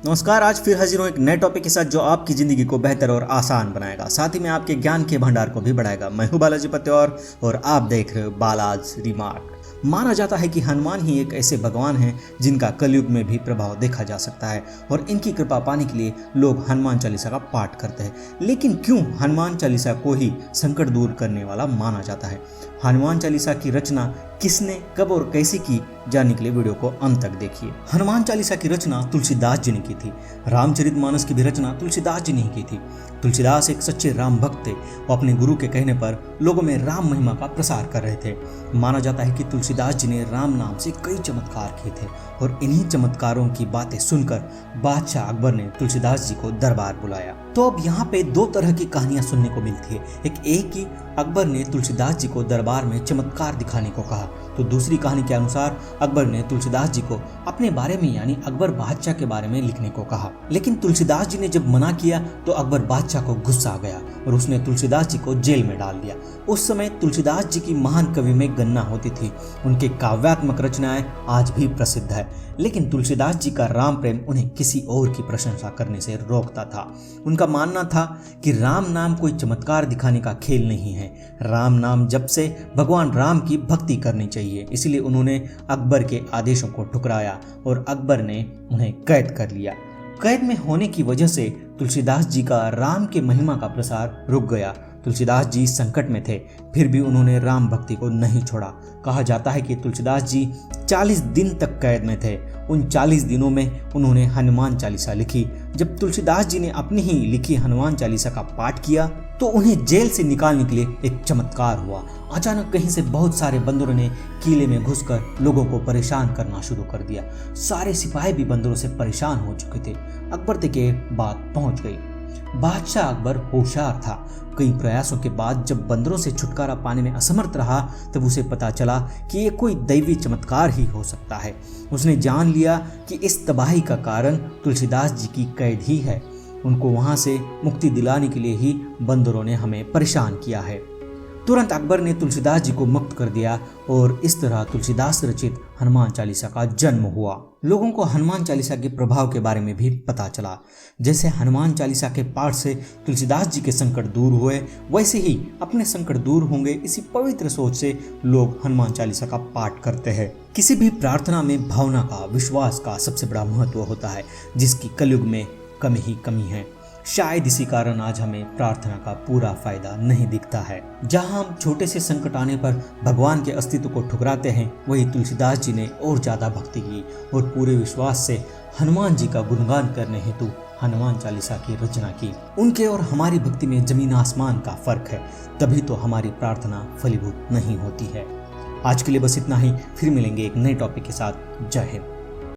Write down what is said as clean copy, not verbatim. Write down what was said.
नमस्कार। आज फिर हाजिर हूँ एक नए टॉपिक के साथ जो आपकी ज़िंदगी को बेहतर और आसान बनाएगा, साथ ही में आपके ज्ञान के भंडार को भी बढ़ाएगा। मैं हूँ बालाजी पत्योर और आप देख रहे हो बालाज रिमार्क। माना जाता है कि हनुमान ही एक ऐसे भगवान हैं जिनका कलयुग में भी प्रभाव देखा जा सकता है और इनकी कृपा पाने के लिए लोग हनुमान चालीसा का पाठ करते हैं। लेकिन क्यों हनुमान चालीसा को ही संकट दूर करने वाला माना जाता है? हनुमान चालीसा की रचना किसने, कब और कैसे की, जानने के लिए वीडियो को अंत तक देखिए। हनुमान चालीसा की रचना तुलसीदास जी ने की थी। रामचरितमानस की भी रचना तुलसीदास जी ने ही की थी। तुलसीदास एक सच्चे राम भक्त थे। वो अपने गुरु के कहने पर लोगों में राम महिमा का प्रसार कर रहे थे। माना जाता है कि तुलसीदास जी ने राम नाम से कई चमत्कार किए थे और इन्हीं चमत्कारों की बातें सुनकर बादशाह अकबर ने तुलसीदास जी को दरबार बुलाया। तो अब यहाँ पे दो तरह की कहानियां सुनने को मिलती है। एक कि अकबर ने तुलसीदास जी को दरबार में चमत्कार दिखाने को कहा, तो दूसरी कहानी के अनुसार अकबर ने तुलसीदास जी को अपने बारे में यानी अकबर बादशाह के बारे में लिखने को कहा। लेकिन तुलसीदास जी ने जब मना किया तो अकबर बादशाह को गुस्सा आ गया और उसने तुलसीदास जी को जेल में डाल दिया। उस समय तुलसीदास जी की महान कवि में गणना होती थी। उनके काव्यात्मक रचनाएं आज भी प्रसिद्ध है, लेकिन तुलसीदास जी का राम प्रेम उन्हें किसी और की प्रशंसा करने से रोकता था। उनका मानना था कि राम नाम कोई चमत्कार दिखाने का खेल नहीं है। राम नाम जप से भगवान राम की भक्ति करनी चाहिए। इसलिए उन्होंने अकबर के आदेशों को ठुकराया और अकबर ने उन्हें कैद कर लिया। कैद में होने की वजह से तुलसीदास जी का राम के महिमा का प्रसार रुक गया। तुलसीदास जी संकट में थे, फिर भी उन्होंने राम भक्ति को नहीं छोड़ा। कहा जाता है कि तुलसीदास जी 40 दिन तक कैद में थे। उन 40 दिनों में उन्होंने हनुमान चालीसा लिखी। जब तुलसीदास जी ने अपनी ही लिखी हनुमान चालीसा का पाठ किया तो उन्हें जेल से निकालने के लिए एक चमत्कार हुआ। अचानक कहीं से बहुत सारे बंदरों ने किले में घुसकर लोगों को परेशान करना शुरू कर दिया। सारे सिपाही भी बंदरों से परेशान हो चुके थे। अकबर तक ये बात पहुंच गई। बादशाह अकबर होशियार था। कई प्रयासों के बाद जब बंदरों से छुटकारा पाने में असमर्थ रहा तब उसे पता चला कि ये कोई दैवी चमत्कार ही हो सकता है। उसने जान लिया कि इस तबाही का कारण तुलसीदास जी की कैद ही है। उनको वहां से मुक्ति दिलाने के लिए ही बंदरों ने हमें परेशान किया है। तुरंत अकबर ने तुलसीदास जी को मुक्त कर दिया और इस तरह तुलसीदास रचित हनुमान चालीसा का जन्म हुआ। लोगों को हनुमान चालीसा के प्रभाव के बारे में भी पता चला। जैसे हनुमान चालीसा के पाठ से तुलसीदास जी के संकट दूर हुए, वैसे ही अपने संकट दूर होंगे, इसी पवित्र सोच से लोग हनुमान चालीसा का पाठ करते हैं। किसी भी प्रार्थना में भावना का, विश्वास का सबसे बड़ा महत्व होता है, जिसकी कलयुग में कमी ही कमी है। शायद इसी कारण आज हमें प्रार्थना का पूरा फायदा नहीं दिखता है। जहां हम छोटे से संकट आने पर भगवान के अस्तित्व को ठुकराते हैं, वही तुलसीदास जी ने और ज्यादा भक्ति की और पूरे विश्वास से हनुमान जी का गुणगान करने हेतु हनुमान चालीसा की रचना की। उनके और हमारी भक्ति में जमीन आसमान का फर्क है, तभी तो हमारी प्रार्थना फलीभूत नहीं होती है। आज के लिए बस इतना ही। फिर मिलेंगे एक नए टॉपिक के साथ। जय हिंद।